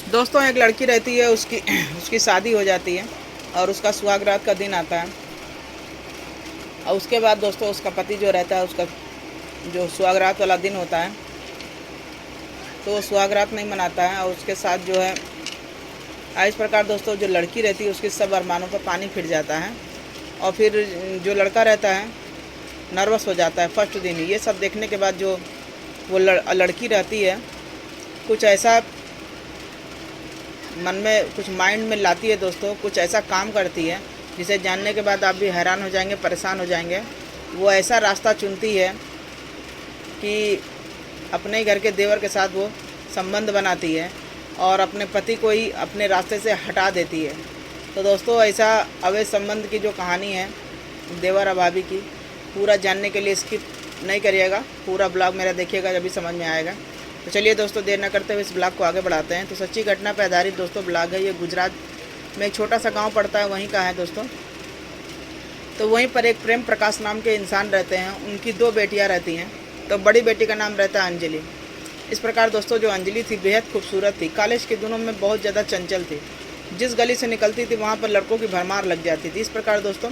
दोस्तों एक लड़की रहती है, उसकी उसकी शादी हो जाती है और उसका सुहागरात का दिन आता है। और उसके बाद दोस्तों उसका पति जो रहता है, उसका जो सुहागरात वाला दिन होता है तो वो सुहागरात नहीं मनाता है और उसके साथ जो है इस प्रकार दोस्तों जो लड़की रहती है उसके सब अरमानों पर पानी फिर जाता है। और फिर जो लड़का रहता है नर्वस हो जाता है फर्स्ट दिन ही। ये सब देखने के बाद जो वो लड़की रहती है कुछ ऐसा मन में, कुछ माइंड में लाती है दोस्तों, कुछ ऐसा काम करती है जिसे जानने के बाद आप भी हैरान हो जाएंगे, परेशान हो जाएंगे। वो ऐसा रास्ता चुनती है कि अपने ही घर के देवर के साथ वो संबंध बनाती है और अपने पति को ही अपने रास्ते से हटा देती है। तो दोस्तों ऐसा अवैध संबंध की जो कहानी है देवर और भाभी की, पूरा जानने के लिए स्किप नहीं करिएगा, पूरा ब्लॉग मेरा देखिएगा, जब भी समझ में आएगा। तो चलिए दोस्तों देर न करते हुए इस ब्लॉग को आगे बढ़ाते हैं। तो सच्ची घटना पर आधारित दोस्तों ब्लॉग है। ये गुजरात में एक छोटा सा गाँव पड़ता है, वहीं का है दोस्तों। तो वहीं पर एक प्रेम प्रकाश नाम के इंसान रहते हैं। उनकी 2 बेटियां रहती हैं। तो बड़ी बेटी का नाम रहता है अंजलि। इस प्रकार दोस्तों जो अंजलि थी बेहद खूबसूरत थी। कॉलेज के दिनों में बहुत ज़्यादा चंचल थी। जिस गली से निकलती थी वहाँ पर लड़कों की भरमार लग जाती थी। इस प्रकार दोस्तों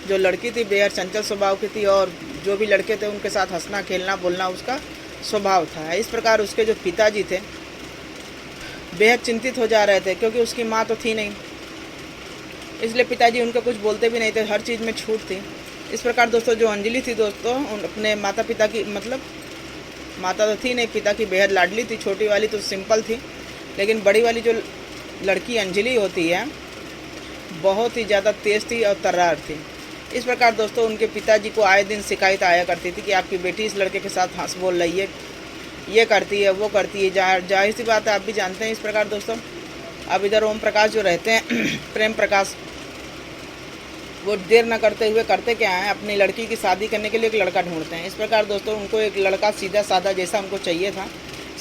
जो लड़की थी बेहद चंचल स्वभाव की थी और जो भी लड़के थे उनके साथ हंसना खेलना बोलना उसका स्वभाव था। इस प्रकार उसके जो पिताजी थे बेहद चिंतित हो जा रहे थे, क्योंकि उसकी माँ तो थी नहीं, इसलिए पिताजी उनको कुछ बोलते भी नहीं थे, हर चीज़ में छूट थी। इस प्रकार दोस्तों जो अंजलि थी दोस्तों अपने माता पिता की, मतलब माता तो थी नहीं, पिता की बेहद लाडली थी। छोटी वाली तो सिंपल थी, लेकिन बड़ी वाली जो लड़की अंजलि होती है बहुत ही ज़्यादा तेज़ थी और तर्रार थी। इस प्रकार दोस्तों उनके पिताजी को आए दिन शिकायत आया करती थी कि आपकी बेटी इस लड़के के साथ हंस बोल रही है, ये करती है, वो करती है। जाहिर सी बात है, आप भी जानते हैं। इस प्रकार दोस्तों अब इधर ओम प्रकाश जो रहते हैं प्रेम प्रकाश, वो देर न करते हुए करते क्या है, अपनी लड़की की शादी करने के लिए एक लड़का ढूंढते हैं। इस प्रकार दोस्तों उनको एक लड़का सीधा साधा जैसा उनको चाहिए था,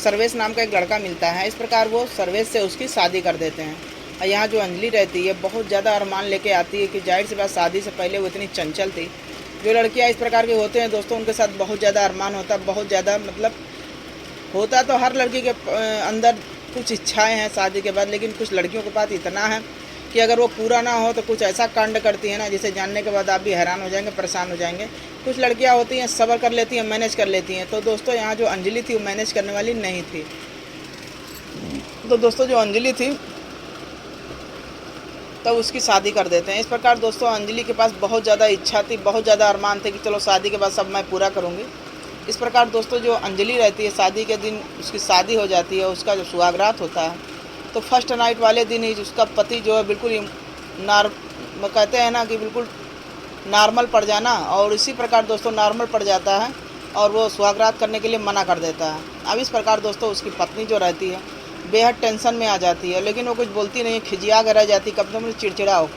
सर्वेश नाम का एक लड़का मिलता है। इस प्रकार वो सर्वेश से उसकी शादी कर देते हैं। और यहाँ जो अंजलि रहती है बहुत ज़्यादा अरमान लेके आती है कि जाहिर सी बात शादी से पहले वो इतनी चंचल थी। जो लड़कियाँ इस प्रकार के होते हैं दोस्तों उनके साथ बहुत ज़्यादा अरमान होता है, बहुत ज़्यादा मतलब होता तो हर लड़की के अंदर कुछ इच्छाएं हैं शादी के बाद, लेकिन कुछ लड़कियों के पास इतना है कि अगर वो पूरा ना हो तो कुछ ऐसा कांड करती है ना जिसे जानने के बाद आप भी हैरान हो जाएंगे, परेशान हो जाएंगे। कुछ लड़कियां होती हैं सब्र कर लेती हैं, मैनेज कर लेती हैं। तो दोस्तों यहाँ जो अंजलि थी वो मैनेज करने वाली नहीं थी। तो दोस्तों जो अंजलि थी तब उसकी शादी कर देते हैं। इस प्रकार दोस्तों अंजलि के पास बहुत ज़्यादा इच्छा थी, बहुत ज़्यादा अरमान थे कि चलो शादी के बाद सब मैं पूरा करूँगी। इस प्रकार दोस्तों जो अंजलि रहती है शादी के दिन उसकी शादी हो जाती है, उसका जो सुहागरात होता है तो फर्स्ट नाइट वाले दिन ही उसका पति जो है बिल्कुल कहते हैं ना कि बिल्कुल नॉर्मल पड़ जाना, और इसी प्रकार दोस्तों नॉर्मल पड़ जाता है और वो सुहागरात करने के लिए मना कर देता है। अब इस प्रकार दोस्तों उसकी पत्नी जो रहती है बेहद टेंशन में आ जाती है, लेकिन वो कुछ बोलती नहीं है, खिजिया कर रह जाती, कब तक मुझे चिड़चिड़ा हो।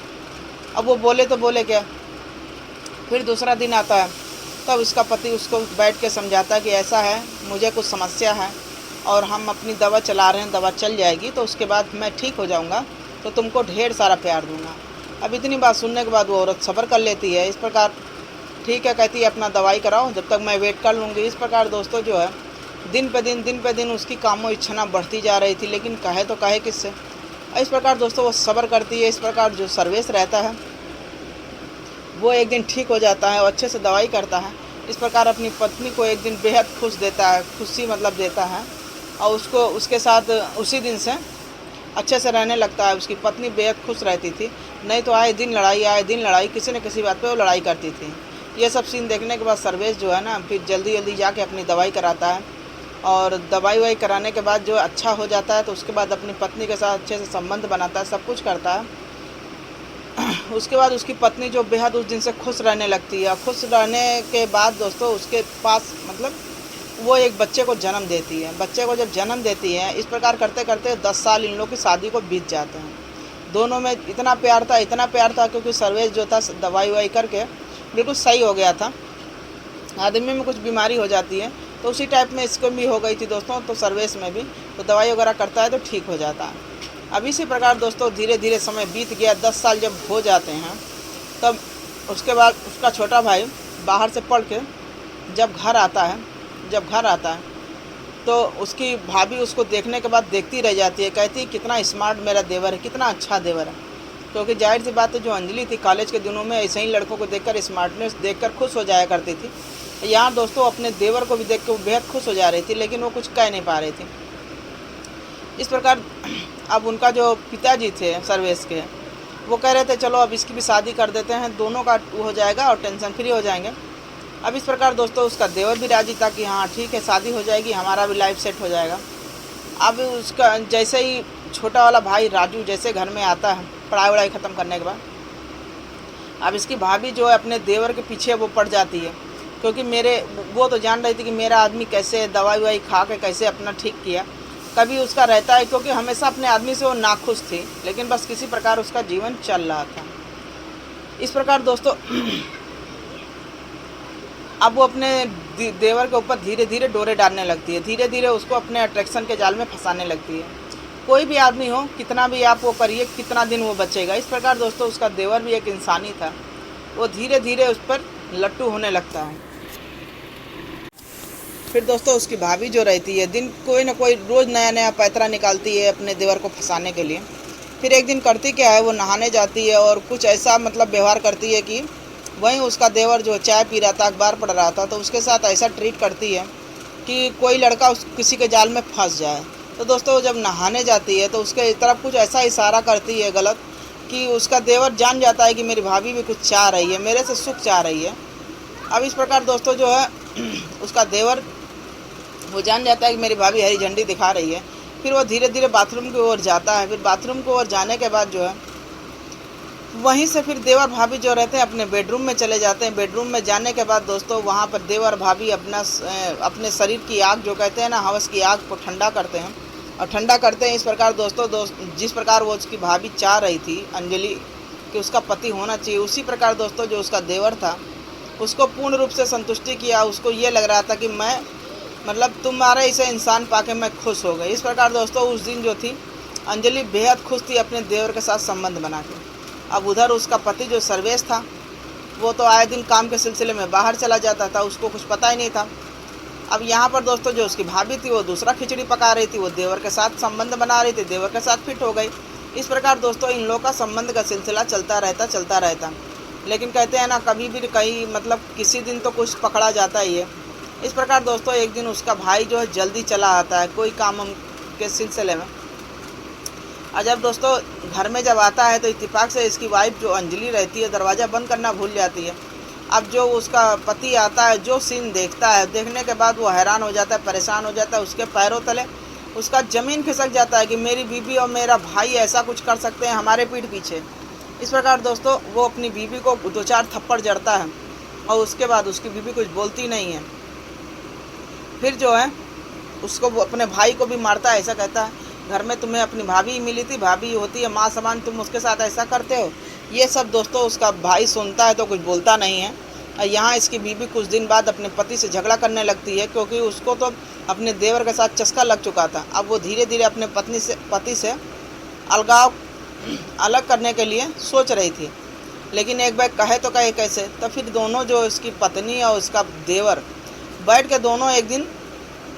अब वो बोले तो बोले क्या। फिर दूसरा दिन आता है तब उसका पति उसको बैठ के समझाता है कि ऐसा है, मुझे कुछ समस्या है और हम अपनी दवा चला रहे हैं, दवा चल जाएगी तो उसके बाद मैं ठीक हो जाऊंगा तो तुमको ढेर सारा प्यार दूंगा। अब इतनी बात सुनने के बाद वो औरत सब्र कर लेती है। इस प्रकार ठीक है कहती है अपना दवाई कराओ, जब तक मैं वेट कर लूँगी। इस प्रकार दोस्तों जो है दिन पे दिन उसकी कामों इच्छा बढ़ती जा रही थी, लेकिन कहे तो कहे किससे। इस प्रकार दोस्तों वो सब्र करती है। इस प्रकार जो सर्वेश रहता है वो एक दिन ठीक हो जाता है और अच्छे से दवाई करता है। इस प्रकार अपनी पत्नी को एक दिन बेहद खुश देता है, खुशी मतलब देता है, और उसको उसके साथ उसी दिन से अच्छे से रहने लगता है। उसकी पत्नी बेहद खुश रहती थी, नहीं तो आए दिन लड़ाई, किसी न किसी बात पे वो लड़ाई करती थी। ये सब सीन देखने के बाद सर्वेश जो है ना फिर जल्दी जाके अपनी दवाई कराता है, और दवाई कराने के बाद जो अच्छा हो जाता है तो उसके बाद अपनी पत्नी के साथ अच्छे से संबंध बनाता है, सब कुछ करता है। उसके बाद उसकी पत्नी जो बेहद उस दिन से खुश रहने लगती है। खुश रहने के बाद दोस्तों उसके पास मतलब वो एक बच्चे को जन्म देती है। बच्चे को जब जन्म देती है इस प्रकार करते करते 10 साल इन लोगों की शादी को बीत जाते हैं। दोनों में इतना प्यार था क्योंकि सर्वेश जो था दवाई करके बिल्कुल सही हो गया था। आदमी में कुछ बीमारी हो जाती है तो उसी टाइप में इसको भी हो गई थी दोस्तों, तो सर्वेश में भी तो दवाई वगैरह करता है तो ठीक हो जाता है। अब इसी प्रकार दोस्तों धीरे धीरे समय बीत गया। 10 साल जब हो जाते हैं तब उसके बाद उसका छोटा भाई बाहर से पढ़ के जब घर आता है तो उसकी भाभी उसको देखने के बाद देखती रह जाती है, कहती है कितना स्मार्ट मेरा देवर है, कितना अच्छा देवर है। क्योंकि जाहिर सी बात है, जो अंजलि थी कॉलेज के दिनों में ऐसे ही लड़कों को देखकर, स्मार्टनेस देखकर खुश हो जाया करती थी। यहाँ दोस्तों अपने देवर को भी देख के वो बेहद खुश हो जा रही थी, लेकिन वो कुछ कह नहीं पा रही थी। इस प्रकार अब उनका जो पिताजी थे सर्वेश के, वो कह रहे थे चलो अब इसकी भी शादी कर देते हैं, दोनों का वो हो जाएगा और टेंशन फ्री हो जाएंगे। अब इस प्रकार दोस्तों उसका देवर भी राजी था कि हाँ ठीक है, शादी हो जाएगी, हमारा भी लाइफ सेट हो जाएगा। अब उसका जैसे ही छोटा वाला भाई राजू जैसे घर में आता है पढ़ाई वढ़ाई ख़त्म करने के बाद, अब इसकी भाभी जो है अपने देवर के पीछे वो पड़ जाती है। क्योंकि वो तो जान रही थी कि मेरा आदमी कैसे दवाई ववाई खा के कैसे अपना ठीक किया, कभी उसका रहता है, क्योंकि हमेशा अपने आदमी से वो नाखुश थी, लेकिन बस किसी प्रकार उसका जीवन चल रहा था। इस प्रकार दोस्तों अब वो अपने देवर के ऊपर धीरे धीरे डोरे डालने लगती है, धीरे धीरे उसको अपने अट्रैक्शन के जाल में फंसाने लगती है। कोई भी आदमी हो, कितना भी आप वो करिए, कितना दिन वो बचेगा। इस प्रकार दोस्तों उसका देवर भी एक इंसानी था, वो धीरे धीरे उस पर लट्टू होने लगता है। फिर दोस्तों उसकी भाभी जो रहती है, दिन कोई ना कोई रोज़ नया नया पैतरा निकालती है अपने देवर को फंसाने के लिए। फिर एक दिन करती क्या है, वो नहाने जाती है और कुछ ऐसा मतलब व्यवहार करती है कि वहीं उसका देवर जो चाय पी रहा था, अखबार पढ़ रहा था, तो उसके साथ ऐसा ट्रीट करती है कि कोई लड़का किसी के जाल में फंस जाए। तो दोस्तों जब नहाने जाती है तो उसके तरफ कुछ ऐसा इशारा करती है गलत कि उसका देवर जान जाता है कि मेरी भाभी भी कुछ चाह रही है, मेरे से सुख चाह रही है। अब इस प्रकार दोस्तों जो है उसका देवर वो जान जाता है कि मेरी भाभी हरी झंडी दिखा रही है। फिर वो धीरे धीरे बाथरूम की ओर जाता है। फिर बाथरूम की ओर जाने के बाद जो है वहीं से फिर देवर भाभी जो रहते हैं अपने बेडरूम में चले जाते हैं। बेडरूम में जाने के बाद दोस्तों वहाँ पर देवर भाभी अपने शरीर की आग जो कहते हैं ना, हवस की आग को ठंडा करते हैं और ठंडा करते हैं। इस प्रकार दोस्तों जिस प्रकार वो उसकी भाभी चाह रही थी अंजलि कि उसका पति होना चाहिए, उसी प्रकार दोस्तों जो उसका देवर था उसको पूर्ण रूप से संतुष्टि किया। उसको ये लग रहा था कि मैं मतलब तुम्हारे इसे इंसान पाके मैं खुश हो गई। इस प्रकार दोस्तों उस दिन जो थी अंजलि बेहद खुश थी अपने देवर के साथ संबंध बना के। अब उधर उसका पति जो सर्वेश था वो तो आए दिन काम के सिलसिले में बाहर चला जाता था, उसको कुछ पता ही नहीं था। अब यहाँ पर दोस्तों जो उसकी भाभी थी वो दूसरा खिचड़ी पका रही थी, वो देवर के साथ संबंध बना रही थी, देवर के साथ फिट हो गई। इस प्रकार दोस्तों इन लोगों का संबंध का सिलसिला चलता रहता। लेकिन कहते हैं ना कभी भी कहीं मतलब किसी दिन तो कुछ पकड़ा जाता ही है। इस प्रकार दोस्तों एक दिन उसका भाई जो है जल्दी चला आता है कोई काम के सिलसिले में। और जब दोस्तों घर में जब आता है तो इत्तेफाक से इसकी वाइफ जो अंजलि रहती है दरवाज़ा बंद करना भूल जाती है। अब जो उसका पति आता है, जो सीन देखता है, देखने के बाद वो हैरान हो जाता है, परेशान हो जाता है। उसके पैरों तले उसका ज़मीन खिसक जाता है कि मेरी बीवी और मेरा भाई ऐसा कुछ कर सकते हैं हमारे पीठ पीछे। इस प्रकार दोस्तों वो अपनी बीवी को 2-4 थप्पड़ जड़ता है और उसके बाद उसकी बीवी कुछ बोलती नहीं है। फिर जो है उसको वो अपने भाई को भी मारता है। ऐसा कहता है घर में तुम्हें अपनी भाभी मिली थी, भाभी होती है माँ समान, तुम उसके साथ ऐसा करते हो। ये सब दोस्तों उसका भाई सुनता है तो कुछ बोलता नहीं है। और यहाँ इसकी बीवी कुछ दिन बाद अपने पति से झगड़ा करने लगती है क्योंकि उसको तो अपने देवर के साथ चस्का लग चुका था। अब वो धीरे धीरे अपने पति से अलग करने के लिए सोच रही थी, लेकिन एक बार कहे तो कहे कैसे। तो फिर दोनों जो इसकी पत्नी और उसका देवर बैठ के दोनों एक दिन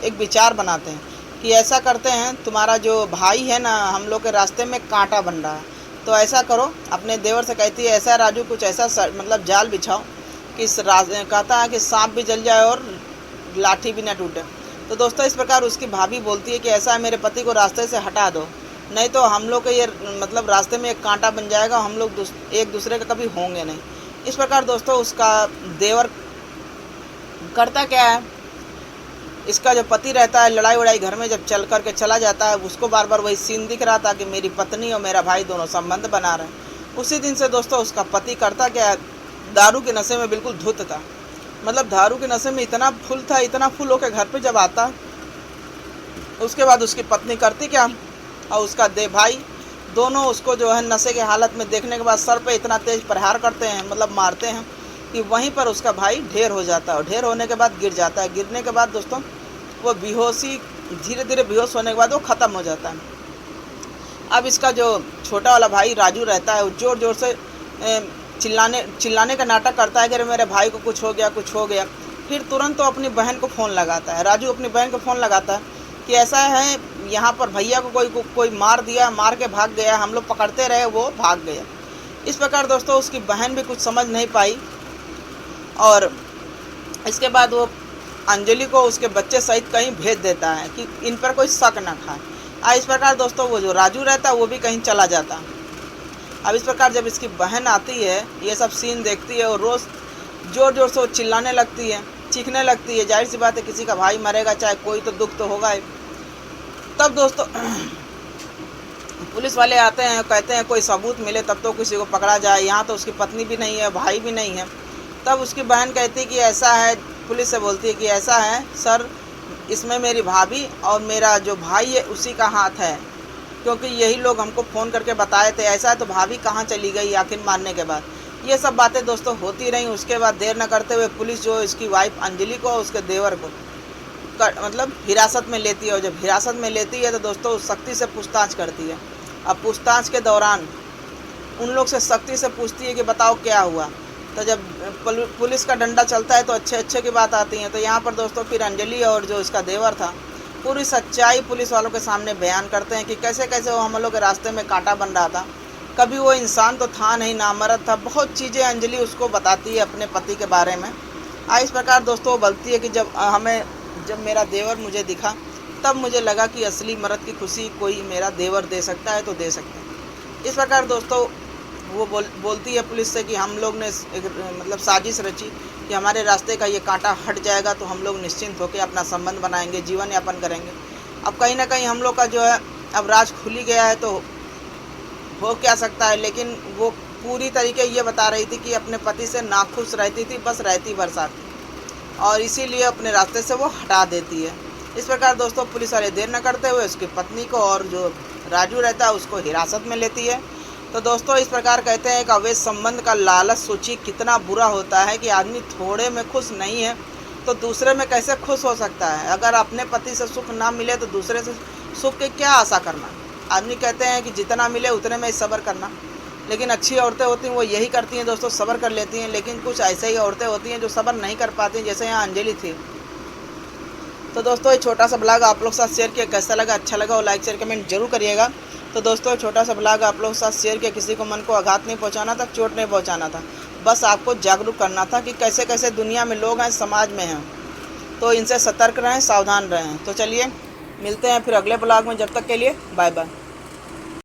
एक विचार बनाते हैं कि ऐसा करते हैं, तुम्हारा जो भाई है ना हम लोग के रास्ते में कांटा बन रहा है, तो ऐसा करो। अपने देवर से कहती है ऐसा राजू कुछ ऐसा मतलब जाल बिछाओ कि कहता है कि सांप भी जल जाए और लाठी भी ना टूटे। तो दोस्तों इस प्रकार उसकी भाभी बोलती है कि ऐसा है मेरे पति को रास्ते से हटा दो, नहीं तो हम लोग के ये मतलब रास्ते में एक कांटा बन जाएगा, हम लोग एक दूसरे का कभी होंगे नहीं। इस प्रकार दोस्तों उसका देवर करता क्या है, इसका जो पति रहता है लड़ाई वड़ाई घर में जब चल करके चला जाता है, उसको बार बार वही सीन दिख रहा था कि मेरी पत्नी और मेरा भाई दोनों संबंध बना रहे हैं। उसी दिन से दोस्तों उसका पति करता क्या है, दारू के नशे में बिल्कुल धुत था। मतलब दारू के नशे में इतना फुल था, इतना फुल होकर घर पे जब आता, उसके बाद उसकी पत्नी करती क्या और उसका भाई दोनों उसको जो है नशे के हालत में देखने के बाद सर पे इतना तेज प्रहार करते हैं, मतलब मारते हैं कि वहीं पर उसका भाई ढेर हो जाता है। और ढेर होने के बाद गिर जाता है। गिरने के बाद दोस्तों वो बेहोशी, धीरे धीरे बेहोश होने के बाद वो ख़त्म हो जाता है। अब इसका जो छोटा वाला भाई राजू रहता है वो ज़ोर ज़ोर से चिल्लाने का नाटक करता है कि मेरे भाई को कुछ हो गया। फिर तुरंत तो अपनी बहन को फ़ोन लगाता है। राजू अपनी बहन को फ़ोन लगाता है कि ऐसा है यहाँ पर भैया को कोई मार दिया, मार के भाग गया, हम लोग पकड़ते रहे, वो भाग गया। इस प्रकार दोस्तों उसकी बहन भी कुछ समझ नहीं पाई और इसके बाद वो अंजलि को उसके बच्चे सहित कहीं भेज देता है कि इन पर कोई शक ना खाए। इस प्रकार दोस्तों वो जो राजू रहता है वो भी कहीं चला जाता। अब इस प्रकार जब इसकी बहन आती है, ये सब सीन देखती है और रोज़ ज़ोर ज़ोर से वो चिल्लाने लगती है, चीखने लगती है। जाहिर सी बात है, किसी का भाई मरेगा चाहे कोई तो दुख तो होगा ही। तब दोस्तों पुलिस वाले आते हैं, कहते हैं कोई सबूत मिले तब तो किसी को पकड़ा जाए। यहाँ तो उसकी पत्नी भी नहीं है, भाई भी नहीं है। तब उसकी बहन कहती है कि ऐसा है, पुलिस से बोलती है कि ऐसा है सर, इसमें मेरी भाभी और मेरा जो भाई है उसी का हाथ है, क्योंकि यही लोग हमको फ़ोन करके बताए थे। ऐसा है तो भाभी कहाँ चली गई आखिर मारने के बाद। ये सब बातें दोस्तों होती रहीं। उसके बाद देर न करते हुए पुलिस जो इसकी वाइफ अंजलि को और उसके देवर को मतलब हिरासत में लेती है। और जब हिरासत में लेती है तो दोस्तों सख्ती से पूछताछ करती है। अब पूछताछ के दौरान उन लोग से सख्ती से पूछती है कि बताओ क्या हुआ। तो जब पुलिस का डंडा चलता है तो अच्छे की बात आती है। तो यहाँ पर दोस्तों फिर अंजलि और जो इसका देवर था पूरी सच्चाई पुलिस वालों के सामने बयान करते हैं कि कैसे कैसे वो हम लोग के रास्ते में कांटा बन रहा था। कभी वो इंसान तो था नहीं, नामर्द था। बहुत चीज़ें अंजलि उसको बताती है अपने पति के बारे में। इस प्रकार दोस्तों वो बोलती है कि जब मेरा देवर मुझे दिखा तब मुझे लगा कि असली मर्द की खुशी कोई मेरा देवर दे सकता है तो दे सकता है। इस प्रकार दोस्तों वो बोलती है पुलिस से कि हम लोग ने मतलब साजिश रची कि हमारे रास्ते का ये कांटा हट जाएगा तो हम लोग निश्चिंत होकर अपना संबंध बनाएंगे, जीवन यापन करेंगे। अब कहीं ना कहीं हम लोग का जो है अब राज खुली गया है तो हो क्या सकता है। लेकिन वो पूरी तरीके ये बता रही थी कि अपने पति से नाखुश रहती थी, बस रहती बरसाती, और इसीलिए अपने रास्ते से वो हटा देती है। इस प्रकार दोस्तों पुलिस वाले देर न करते हुए उसकी पत्नी को और जो राजू रहता है उसको हिरासत में लेती है। तो दोस्तों इस प्रकार कहते हैं कि अवैध संबंध का लालच सोचिए कितना बुरा होता है कि आदमी थोड़े में खुश नहीं है तो दूसरे में कैसे खुश हो सकता है। अगर अपने पति से सुख ना मिले तो दूसरे से सुख की क्या आशा करना। आदमी कहते हैं कि जितना मिले उतने में ही सब्र करना, लेकिन अच्छी औरतें होती हैं वो यही करती हैं दोस्तों, सब्र कर लेती हैं। लेकिन कुछ ऐसे ही औरतें होती हैं जो सब्र नहीं कर पाती, जैसे यहाँ अंजलि थी। तो दोस्तों ये छोटा सा ब्लॉग आप लोग के साथ शेयर किया, कैसा लगा, अच्छा लगा और लाइक शेयर कमेंट जरूर करिएगा। तो दोस्तों छोटा सा ब्लॉग आप लोगों के साथ शेयर किया, किसी को मन को आघात नहीं पहुंचाना था, चोट नहीं पहुंचाना था, बस आपको जागरूक करना था कि कैसे कैसे दुनिया में लोग हैं, समाज में हैं, तो इनसे सतर्क रहें, सावधान रहें। तो चलिए मिलते हैं फिर अगले ब्लॉग में, जब तक के लिए बाय बाय।